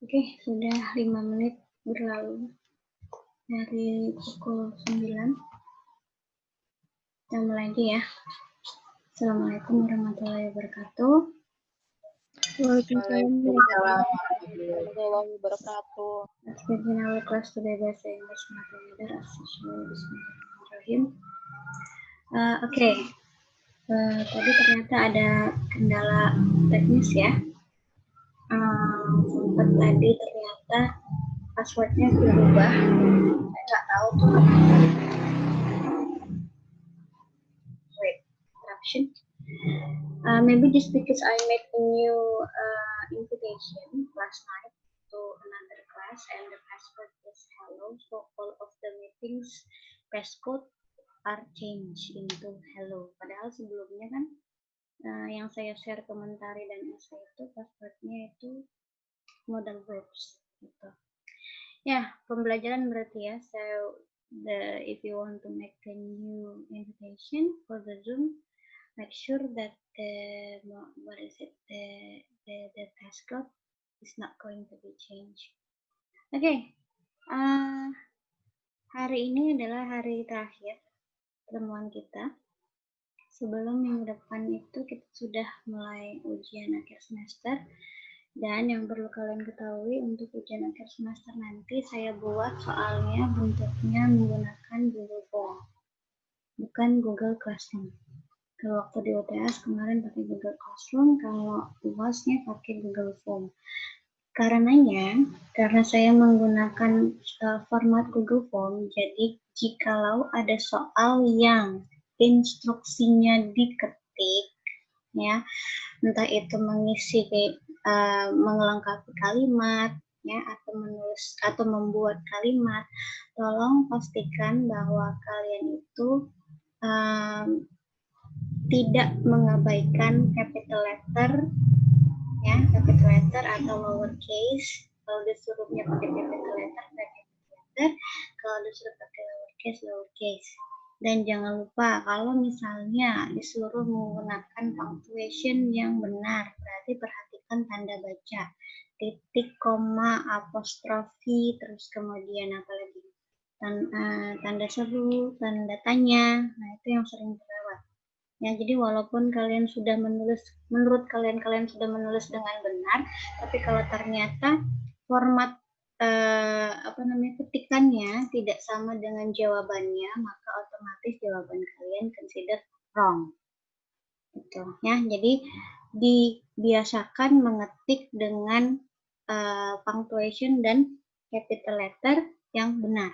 Oke, sudah 5 menit berlalu dari pukul 9. Kita mulai lagi ya. Assalamualaikum warahmatullahi wabarakatuh. Waalaikumsalam warahmatullahi wabarakatuh. Let's begin our class today bahasa Inggris Mathematics. Bismillahirrahmanirrahim. Oke. Tadi ternyata ada kendala teknis ya. Sempat tadi ternyata passwordnya berubah. Saya nggak tahu tuh kenapa. Wait, interruption. Maybe just because I made a new invitation last night to another class and the password is hello, so all of the meetings passcode are changed into hello. Padahal sebelumnya kan yang saya share komentari dan essay itu passwordnya itu modal verbs gitu. Ya, pembelajaran berarti ya. So if you want to make a new invitation for the Zoom, make sure that the passcode is not going to be changed. Oke. Hari ini adalah hari terakhir pertemuan kita. Sebelum minggu depan itu kita sudah mulai ujian akhir semester. Dan yang perlu kalian ketahui untuk ujian akhir semester nanti saya buat soalnya bentuknya menggunakan Google Form, bukan Google Classroom. Kalau waktu di UTS kemarin pakai Google Classroom, kalau UASnya pakai Google Form. Karena saya menggunakan format Google Form, jadi jikalau ada soal yang instruksinya diketik, ya, entah itu mengisi mengelengkapi kalimat, ya, atau menulis atau membuat kalimat, tolong pastikan bahwa kalian itu tidak mengabaikan capital letter, ya, capital letter atau lowercase. Kalau disuruhnya pakai capital letter, kalau disuruh pakai lowercase. Dan jangan lupa kalau misalnya disuruh menggunakan punctuation yang benar, berarti perhatikan tanda baca, titik, koma, apostrofi, terus kemudian apa lagi, tanda seru, tanda tanya. Nah, itu yang sering terlewat. Ya, jadi walaupun kalian sudah menulis, menurut kalian sudah menulis dengan benar, tapi kalau ternyata format ketikannya tidak sama dengan jawabannya, maka otomatis jawaban kalian consider wrong. Gitu ya. Jadi dibiasakan mengetik dengan punctuation dan capital letter yang benar.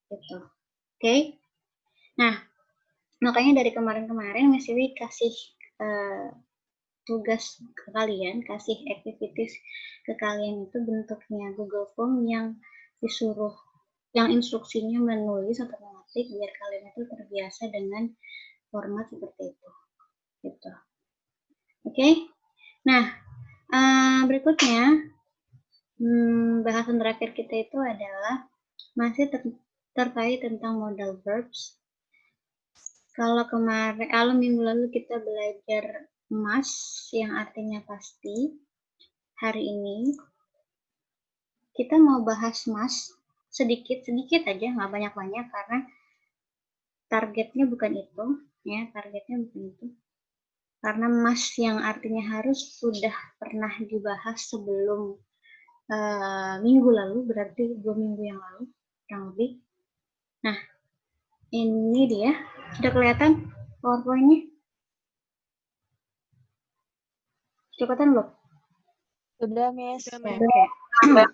Gitu. Oke. Nah, makanya dari kemarin-kemarin Miss Iwi kasih tugas ke kalian, kasih activities ke kalian itu bentuknya Google Form yang disuruh, yang instruksinya menulis atau mengetik biar kalian itu terbiasa dengan format seperti itu. Gitu. Oke. Nah, berikutnya bahasan terakhir kita itu adalah masih terkait tentang modal verbs. Kalau minggu lalu kita belajar must yang artinya pasti, hari ini kita mau bahas must sedikit-sedikit aja, nggak banyak-banyak karena targetnya bukan itu, ya targetnya bukan itu. Karena must yang artinya harus sudah pernah dibahas sebelum minggu lalu, berarti 2 minggu yang lalu, kurang lebih. Nah, ini dia, sudah kelihatan PowerPoint-nya? Sudah kelihatan belum? Sudah, Miss. Okay.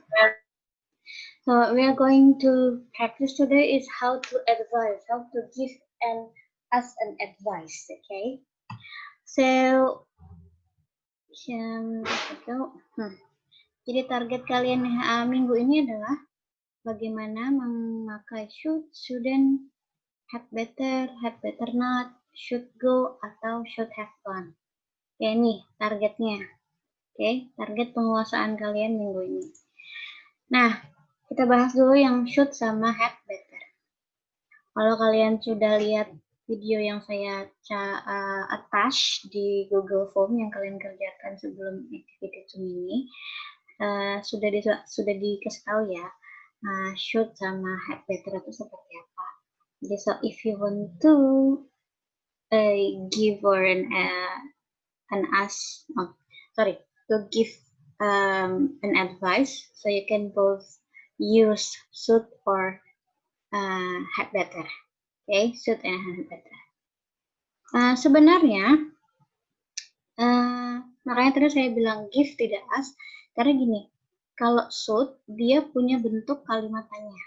So we are going to practice today is how to advise, how to give us an advice, okay? So, jadi target kalian minggu ini adalah bagaimana memakai should, shouldn't, had better not, should go, atau should have gone. Ya ini targetnya. Oke, target penguasaan kalian minggu ini. Nah, kita bahas dulu yang should sama had better. Kalau kalian sudah lihat video yang saya attach di Google Form yang kalian kerjakan sebelum activity Zoom ini, sudah dikasih tahu ya, should sama had better itu seperti apa. Jadi so if you want to give or to give an advice, so you can both use should or had better. Okay, should and had better. Sebenarnya, makanya tadi saya bilang give tidak ask, karena gini, kalau should dia punya bentuk kalimat tanya.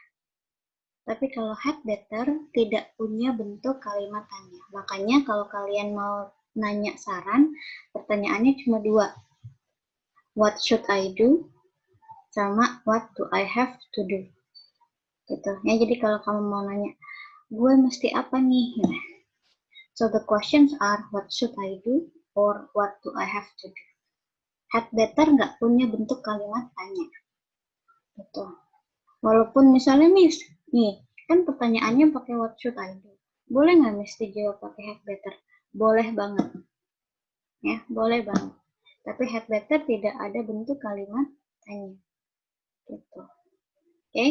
Tapi kalau had better tidak punya bentuk kalimat tanya. Makanya kalau kalian mau nanya saran, pertanyaannya cuma 2. What should I do? Sama what do I have to do? Gitu. Ya, jadi kalau kamu mau nanya, gue mesti apa nih? So the questions are what should I do or what do I have to do? Had better nggak punya bentuk kalimat tanya. Gitu. Walaupun misalnya Miss, nih kan pertanyaannya pakai what should I do. Boleh nggak Miss dijawab pakai had better? Boleh banget. Ya, boleh banget. Tapi had better tidak ada bentuk kalimat tanya. Gitu. Oke.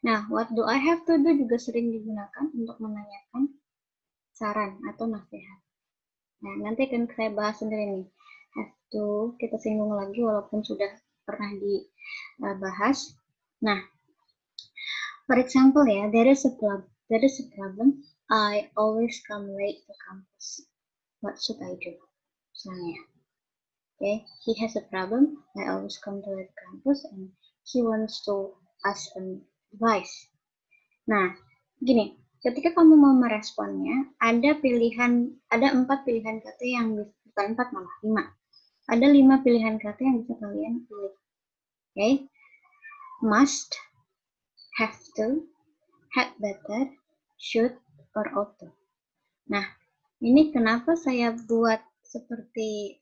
Nah, what do I have to do juga sering digunakan untuk menanyakan saran atau nasihat. Nah, nanti akan saya bahas sendiri nih. Have to kita singgung lagi walaupun sudah pernah dibahas. Nah, for example ya, there is a problem. I always come late to campus. What should I do? Misalnya. Okay, he has a problem. I always come to late campus and he wants to ask advice. Nah, gini, ketika kamu mau meresponnya, ada 4 pilihan kata yang bukan 4 malah 5. Ada 5 pilihan kata yang bisa kalian pilih. Okay, must, have to, had better, should, or ought to. Nah, ini kenapa saya buat seperti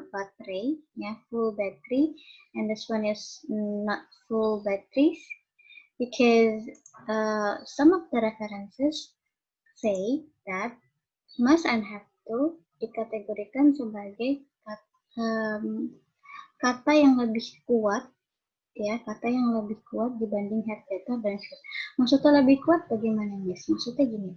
baterai, ya, full battery, and this one is not full batteries, because some of the references say that must and have to dikategorikan sebagai kata yang lebih kuat, ya, kata yang lebih kuat dibanding had better dan should. Maksudnya lebih kuat bagaimana, Miss? Maksudnya gini,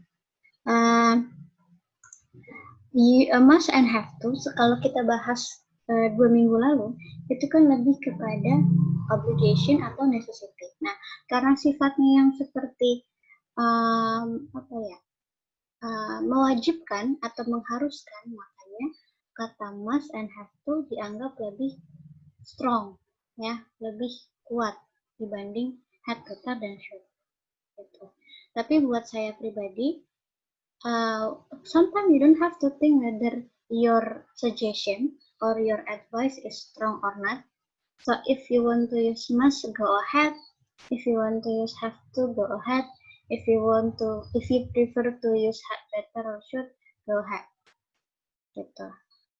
must and have to, kalau kita bahas 2 minggu lalu, itu kan lebih kepada obligation atau necessity. Nah, karena sifatnya yang seperti mewajibkan atau mengharuskan, makanya kata must and have to dianggap lebih strong, ya, lebih kuat dibanding had, better, dan should. Gitu. Tapi buat saya pribadi, sometimes you don't have to think whether your suggestion or your advice is strong or not. So if you want to use must, go ahead. If you want to use have to, go ahead. If you prefer to use had, better, or should, go ahead. Gitu,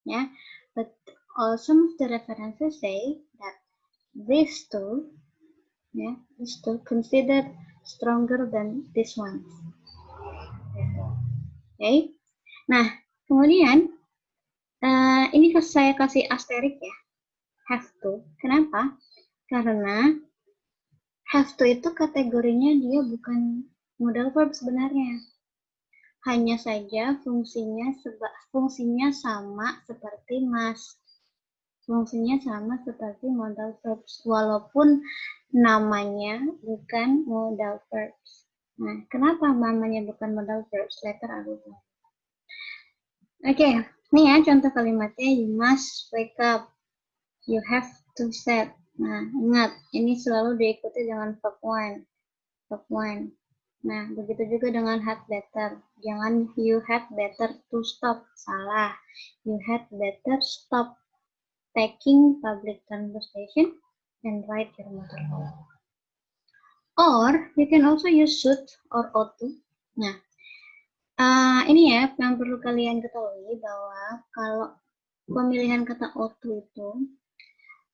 ya. But some of the references say that these two considered stronger than this one. Okay. Nah, kemudian ini saya kasih asterik ya, have to. Kenapa? Karena have to itu kategorinya dia bukan modal verb sebenarnya. Hanya saja fungsinya sama seperti must. Fungsinya sama seperti modal verbs, walaupun namanya bukan modal verbs. Nah, kenapa namanya bukan modal verbs? Later I will tell. Oke, nih ya contoh kalimatnya, you must wake up, you have to set. Nah, ingat, ini selalu diikuti dengan verb one. Nah, begitu juga dengan had better. Jangan you had better to stop, salah. You had better stop taking public transportation and ride your motorbike. Or you can also use should or ought to. Nah, ini ya yang perlu kalian ketahui bahwa kalau pemilihan kata ought to itu,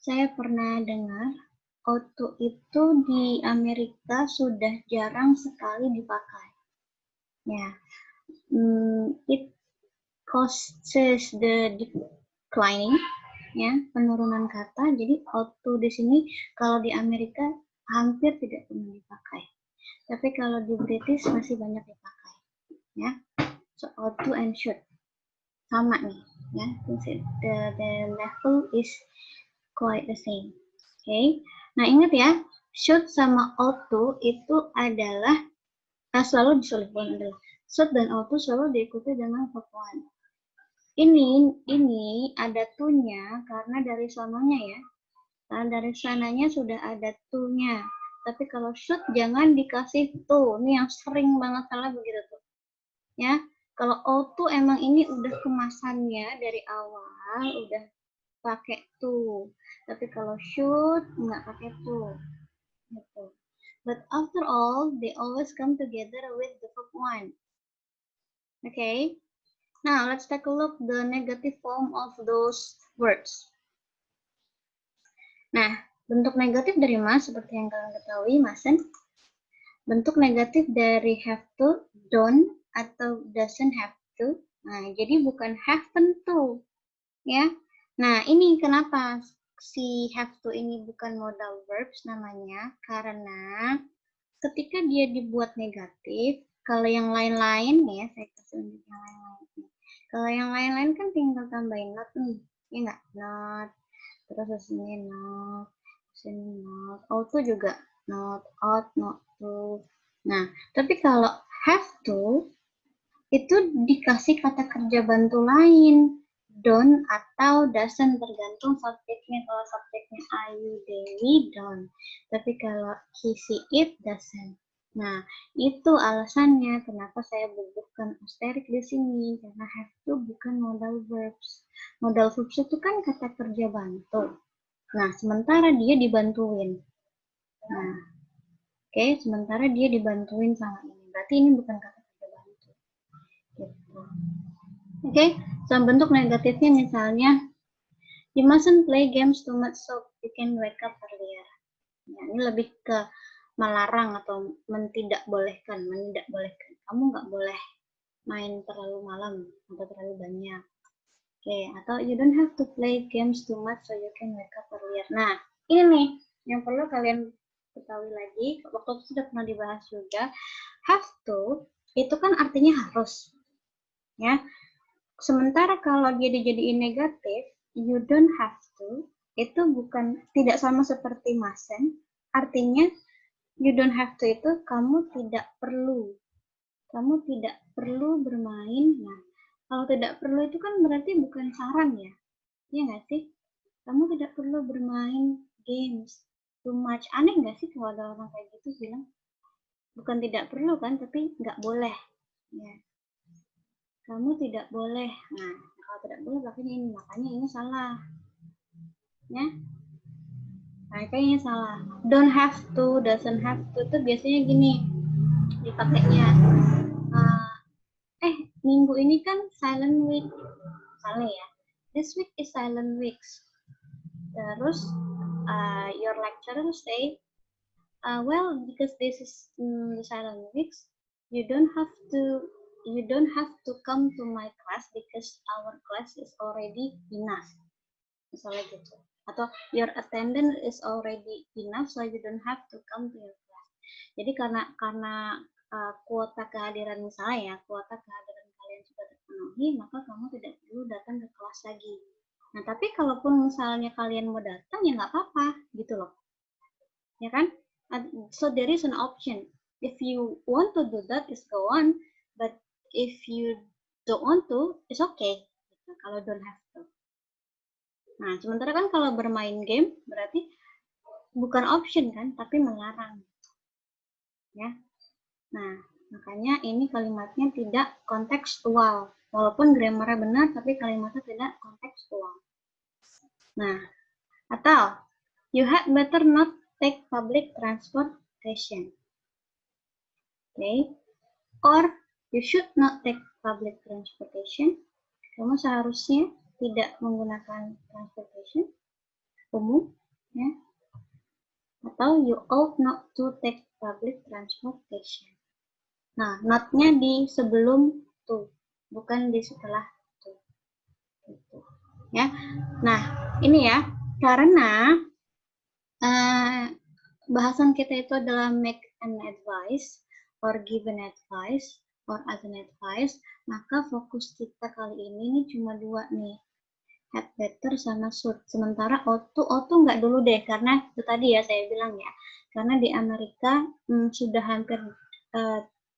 saya pernah dengar ought to itu di Amerika sudah jarang sekali dipakai. Ya, it causes the declining, ya, penurunan kata. Jadi ought to di sini kalau di Amerika hampir tidak pernah dipakai. Tapi kalau di British masih banyak dipakai, ya. So ought to and should sama nih, ya. The level is quite the same. Okay. Nah, ingat ya, should sama ought to itu adalah selalu disolihkan adalah should dan ought to selalu diikuti dengan verb one. Ini ada to-nya karena dari sononya ya. Karena dari sananya sudah ada to-nya. Tapi kalau should jangan dikasih to. Ini yang sering banget salah begitu tuh. Ya, kalau ought to emang ini udah kemasannya dari awal udah pakai to. Tapi kalau should nggak pakai to. Gitu. But after all, they always come together with the verb one. Okay. Now, let's take a look the negative form of those words. Nah, bentuk negatif dari must seperti yang kalian ketahui, mustn't. Bentuk negatif dari have to, don't, atau doesn't have to. Nah, jadi bukan haven't to, ya. Nah, ini kenapa si have to ini bukan modal verbs namanya, karena ketika dia dibuat negatif, kalau yang lain-lain ya, saya kasih unjuk yang lain-lain. Kalau yang lain-lain kan tinggal tambahin not nih, ya nggak? Not, terus sini not, sini not, auto juga not, ought, not to. Nah, tapi kalau have to, itu dikasih kata kerja bantu lain, don't atau doesn't, tergantung subjeknya. Kalau subjeknya Ayu, Dewi, don't. Tapi kalau he, she, it, doesn't. Nah, itu alasannya kenapa saya bubuhkan asterik di sini, karena have to bukan modal verbs. Modal verbs itu kan kata kerja bantu. Nah, sementara dia dibantuin. Nah, oke, sementara dia dibantuin sama ini. Berarti ini bukan kata kerja bantu. Gitu. Oke, so bentuk negatifnya misalnya, you mustn't play games too much so you can wake up earlier. Ya, ini lebih ke melarang atau menindakbolehkan. Kamu nggak boleh main terlalu malam atau terlalu banyak. Oke, atau you don't have to play games too much so you can wake up earlier. Nah, ini nih yang perlu kalian ketahui lagi. Waktu itu sudah pernah dibahas juga. Have to itu kan artinya harus, ya. Sementara kalau dia dijadiin negatif, you don't have to, itu bukan tidak sama seperti mustn't. Artinya you don't have to itu kamu tidak perlu. Kamu tidak perlu bermain. Nah, kalau tidak perlu itu kan berarti bukan saran ya. Iya nggak sih? Kamu tidak perlu bermain games too much. Aneh nggak sih kalau ada orang kayak gitu bilang? Bukan tidak perlu kan, tapi nggak boleh. Ya. Kamu tidak boleh. Nah, kalau tidak boleh makanya ini salah. Ya. Nah, kayaknya salah. Don't have to, doesn't have to itu biasanya gini dipakainya. Minggu ini kan silent week. Misalnya ya. This week is silent weeks. Terus your lecturer say, well, because this is the silent weeks, you don't have to come to my class because our class is already enough. Misalnya gitu. Atau your attendance is already enough, so you don't have to come to your class. Jadi karena kuota kehadiran misalnya ya, kuota kehadiran kalian sudah terpenuhi, maka kamu tidak perlu datang ke kelas lagi. Nah, tapi kalaupun misalnya kalian mau datang, ya nggak apa-apa, gitu loh. Ya kan? So there is an option. If you want to do that, is go on. But if you don't want to, it's okay. Gitu. Kalau don't have to. Nah, sementara kan kalau bermain game, berarti bukan option kan, tapi melarang. Ya. Nah, makanya ini kalimatnya tidak kontekstual. Walaupun grammarnya benar, tapi kalimatnya tidak kontekstual. Nah, atau you had better not take public transportation. Okay? Or you should not take public transportation. Kamu seharusnya tidak menggunakan transportation umum, ya. Atau you ought not to take public transportation. Nah, not-nya di sebelum to, bukan di setelah to. Gitu. Ya. Nah, ini ya, karena bahasan kita itu adalah make an advice or give an advice or as an advice, maka fokus kita kali ini cuma dua nih, had better sama should. Sementara ought nggak dulu deh, karena itu tadi ya saya bilang ya, karena di Amerika sudah hampir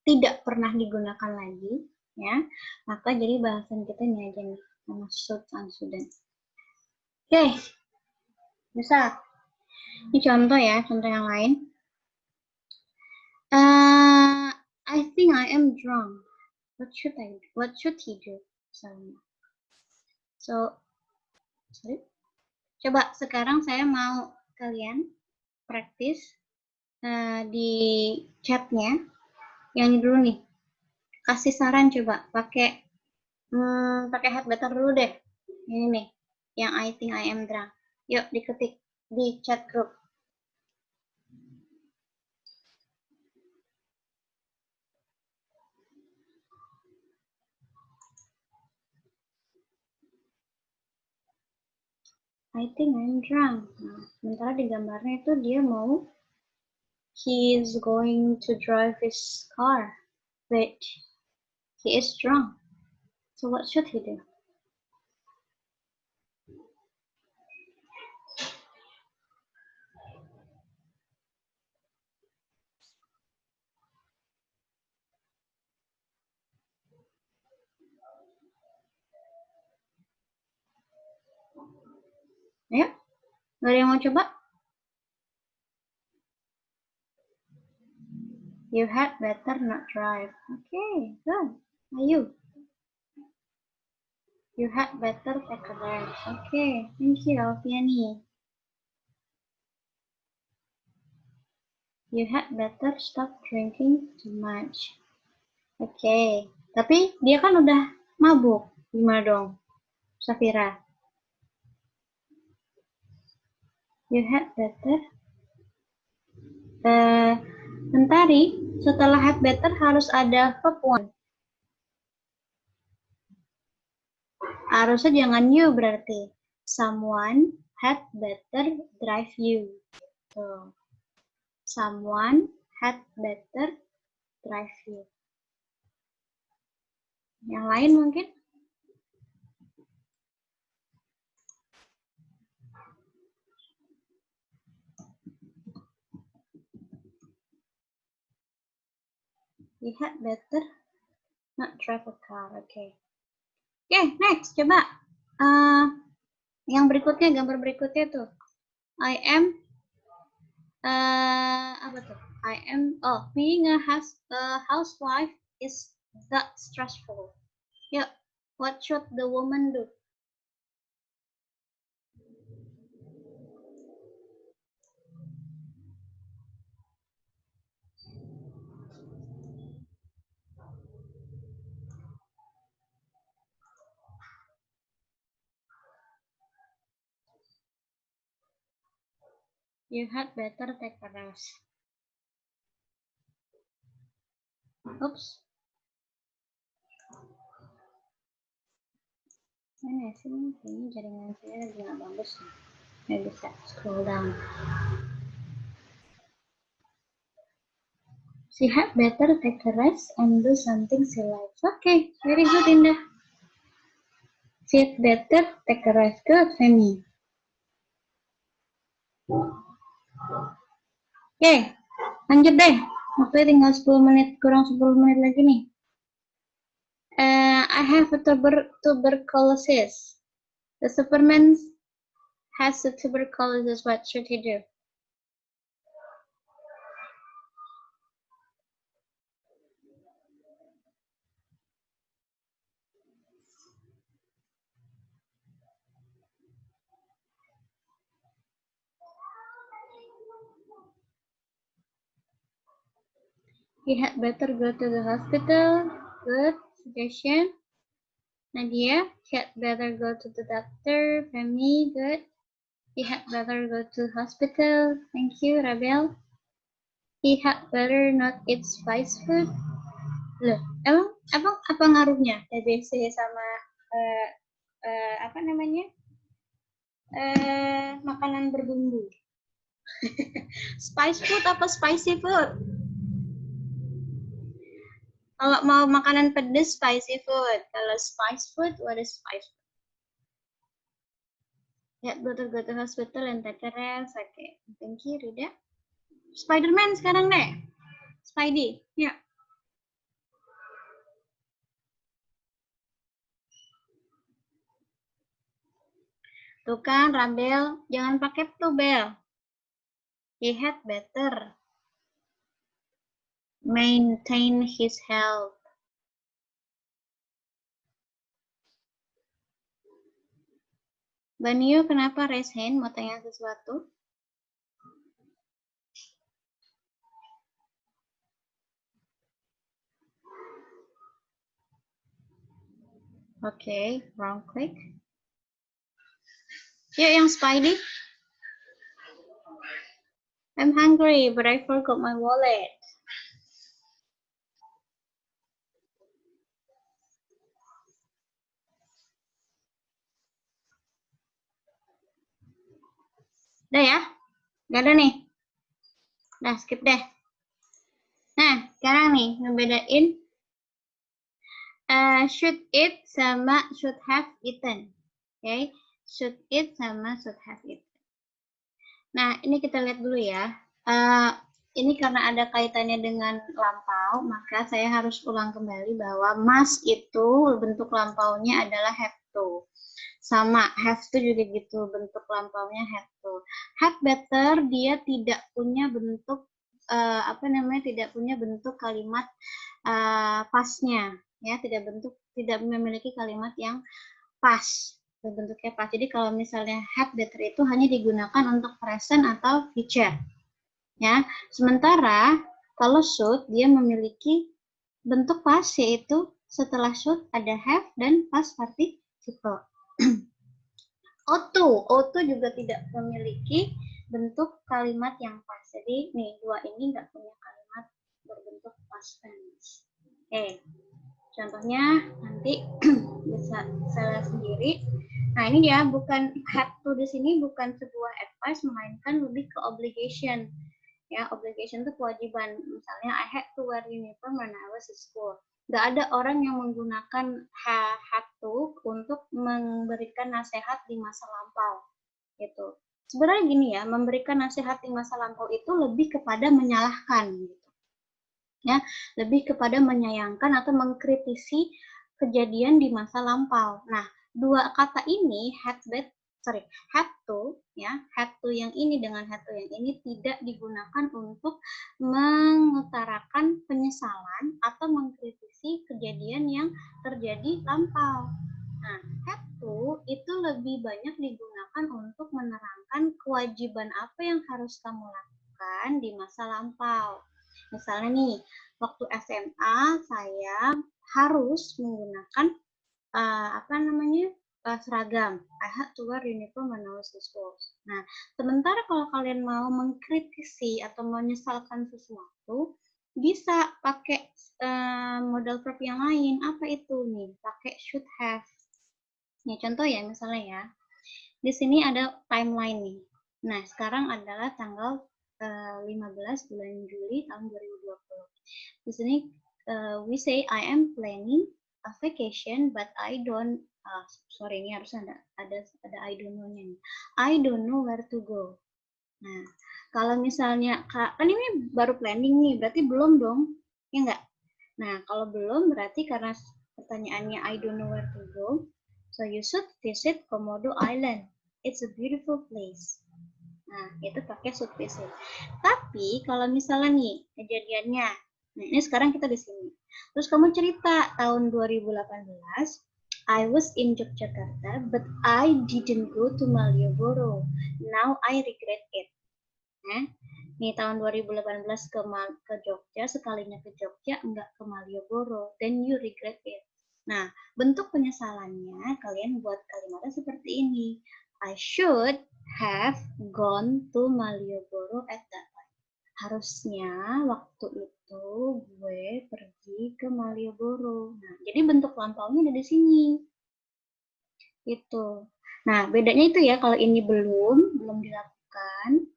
tidak pernah digunakan lagi, ya, maka jadi bahasan kita ini aja nih, sama should and shouldn't. Oke, bisa. Ini contoh ya, contoh yang lain. I think I am drunk. What should he do? So, sorry. Coba sekarang saya mau kalian praktis di chatnya. Yang ini dulu nih. Kasih saran coba pakai had better dulu deh. Ini nih, yang I think I am drunk. Yuk diketik di chat group. I think I'm drunk. Nah, sementara di gambarnya itu dia mau he is going to drive his car, but he is drunk. So what should he do? Ayo, nggak ada yang mau coba? You had better not drive. Okay, good. Ayo. You had better take a rest. Okay, thank you, Alfiani. You had better stop drinking too much. Okay, tapi dia kan udah mabuk. Gimana dong, Safira? You had better. Mentari, setelah had better harus ada verb one. Harusnya jangan you berarti. Someone had better drive you. So, someone had better drive you. Yang lain mungkin? You had better not drive a car. Okay. Okay, next. Coba. Yang berikutnya, gambar berikutnya tuh. I am apa tuh? Being a housewife is that stressful. Yuk, what should the woman do? You had better take a rest. Oops. Mana sih? Kayaknya jaringan saya lagi nggak bagus. Nggak bisa scroll down. She had better take a rest and do something she likes. Okay, very good, Indah. She had better take a rest. Good, Femi. Oke, lanjut deh. Waktu tinggal 10 menit, kurang 10 menit lagi nih. I have a tuberculosis. The Superman has a tuberculosis. What should he do? He had better go to the hospital. Good suggestion. Nadia, he had better go to the doctor. Femi, good. He had better go to hospital. Thank you, Rabel. He had better not eat spice food. Loh, emang apa ngaruhnya TBC sama apa namanya makanan berbumbu? Spice food apa spicy food? Kalau mau makanan pedas, spicy food. Kalau spice food, what is spice food? Ya, betul go to hospital and take a rest. Oke, thank you, Rida. Spiderman sekarang deh. Spidey, ya. Tuh kan, Rabel, jangan pakai tuh, Bel. He had better maintain his health. Banyu, kenapa raise hand? Mau tanya sesuatu? Oke, wrong click. Yuk, yang Spidey. I'm hungry, but I forgot my wallet. Udah ya? Gak ada nih? Nah, skip deh. Nah, sekarang nih, ngebedain should eat sama should have eaten. Oke, should eat sama should have eaten. Nah, ini kita lihat dulu ya. Ini karena ada kaitannya dengan lampau, maka saya harus ulang kembali bahwa must itu bentuk lampaunya adalah have to. Sama, have to juga gitu, bentuk lampaunya have to. Have better, dia tidak punya bentuk, tidak punya bentuk kalimat pasnya. Ya, tidak memiliki kalimat yang pas. Bentuknya pas. Jadi kalau misalnya have better itu hanya digunakan untuk present atau future. Ya, sementara kalau should dia memiliki bentuk pas, yaitu setelah should ada have dan past participle. O2 juga tidak memiliki bentuk kalimat yang pas. Jadi nih dua ini nggak punya kalimat berbentuk past tense. Oke, contohnya nanti bisa saya lihat sendiri. Nah ini ya, bukan have to di sini bukan sebuah advice, melainkan lebih ke obligation. Ya, obligation itu kewajiban. Misalnya, I had to wear uniform when I was in school. Nggak ada orang yang menggunakan had to untuk memberikan nasihat di masa lampau. Gitu. Sebenarnya gini ya, memberikan nasihat di masa lampau itu lebih kepada menyalahkan. Gitu. Ya, lebih kepada menyayangkan atau mengkritisi kejadian di masa lampau. Nah, dua kata ini had to, ya, had to yang ini dengan had to yang ini tidak digunakan untuk mengutarakan penyesalan atau mengkritisi kejadian yang terjadi lampau. Nah, had to itu lebih banyak digunakan untuk menerangkan kewajiban apa yang harus kamu lakukan di masa lampau. Misalnya nih, waktu SMA saya harus menggunakan seragam. I had to wear uniform when I was in school. Nah, sementara kalau kalian mau mengkritisi atau menyesalkan sesuatu, bisa pakai modal verb yang lain. Apa itu nih? Pakai should have. Nih contoh ya, misalnya ya. Di sini ada timeline nih. Nah, sekarang adalah tanggal 15 bulan Juli tahun 2020. Di sini we say I am planning a vacation but I don't sorry, ini harus ada I don't know-nya nih. I don't know where to go. Nah, kalau misalnya kan ini baru planning nih, berarti belum dong. Ya enggak? Nah, kalau belum berarti karena pertanyaannya I don't know where to go. So you should visit Komodo Island. It's a beautiful place. Nah, itu pakai should visit. Tapi kalau misalnya nih kejadiannya, nah ini sekarang kita di sini. Terus kamu cerita tahun 2018, I was in Yogyakarta, but I didn't go to Malioboro. Now I regret it. Nah, nih tahun 2018 ke Jogja, sekalinya ke Jogja, enggak ke Malioboro. Then you regret it. Nah, bentuk penyesalannya kalian buat kalimatnya seperti ini. I should have gone to Malioboro at that time. Harusnya waktu itu gue pergi ke Malioboro. Nah, jadi bentuk lampaunya ada di sini. Itu. Nah, bedanya itu ya, kalau ini belum dilakukan.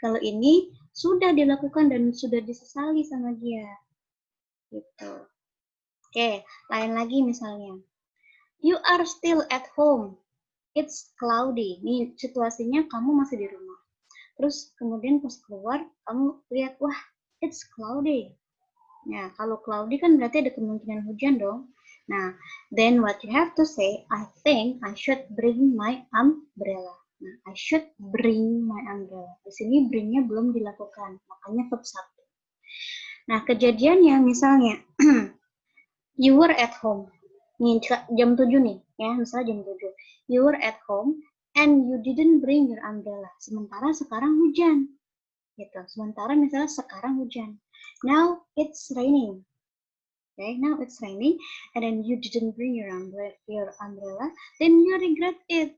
Kalau ini sudah dilakukan dan sudah disesali sama dia. Gitu. Oke, lain lagi misalnya. You are still at home. It's cloudy. Nih situasinya kamu masih di rumah. Terus kemudian pas keluar, kamu lihat, wah, it's cloudy. Nah, kalau cloudy kan berarti ada kemungkinan hujan dong. Nah, then what you have to say, I think I should bring my umbrella. Nah, I should bring my umbrella. Di sini bring-nya belum dilakukan, makanya verb 1. Nah, kejadiannya misalnya, you were at home. Nih, jam 7 nih, ya, misalnya jam 7. You were at home and you didn't bring your umbrella. Sementara sekarang hujan. Gitu. Sementara misalnya sekarang hujan. Now it's raining. Okay, now it's raining and then you didn't bring your umbrella, then you regret it.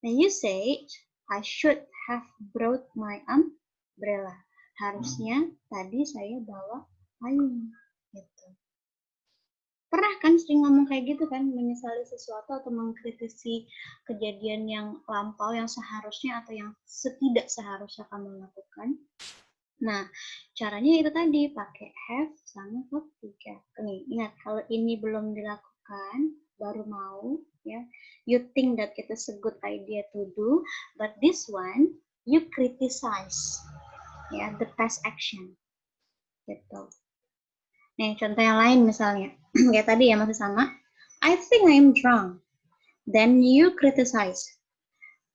Then you say, I should have brought my umbrella. Harusnya tadi saya bawa payung. Gitu. Pernah kan sering ngomong kayak gitu kan, menyesali sesuatu atau mengkritisi kejadian yang lampau yang seharusnya atau yang tidak seharusnya kamu lakukan. Nah, caranya itu tadi pakai have sama verb 3. Nih, ingat kalau ini belum dilakukan, baru mau, ya. You think that it is a good idea to do, but this one you criticize, ya, the past action. Gitu. Nih, contoh yang lain misalnya, kayak tadi ya masih sama. I think I'm drunk. Then you criticize.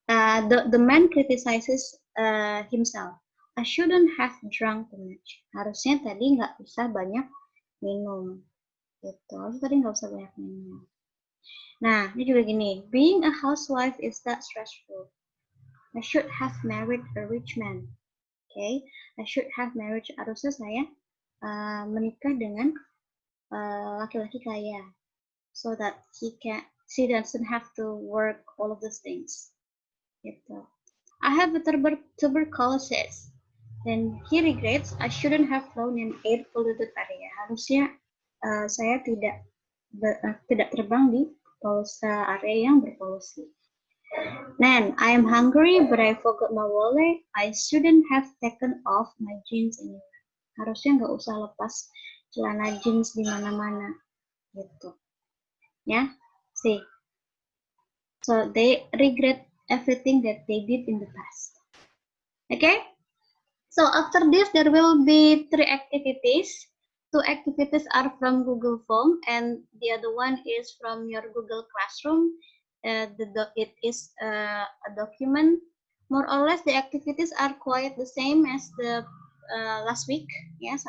The man criticizes himself. I shouldn't have drunk too much. Harusnya tadi nggak bisa banyak minum. Gitu. Harusnya tadi nggak usah banyak minum. Nah, ini juga gini. Being a housewife is that stressful. I should have married a rich man. Okay, I should have married. Harusnya saya menikah dengan laki-laki kaya, so that she doesn't have to work all of these things. Gitu. I have a tuberculosis. Then he regrets I shouldn't have flown in air polluted area. Harusnya saya tidak terbang di area yang berpolusi. Then I am hungry but I forgot my wallet. I shouldn't have taken off my jeans anywhere. Harusnya nggak usah lepas celana jeans di mana-mana. Gitu. Ya, see. So they regret everything that they did in the past. Okay? So after this, there will be 3 activities. two activities are from Google Form and the other one is from your Google Classroom. It is a document. More or less the activities are quite the same as the last week, ya,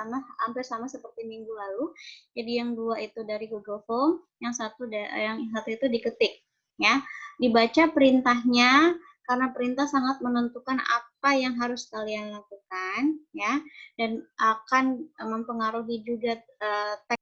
hampir sama seperti minggu lalu. Jadi yang dua itu dari Google Form, yang satu itu diketik, ya. Dibaca perintahnya karena perintah sangat menentukan apa yang harus kalian lakukan, ya, dan akan mempengaruhi juga teks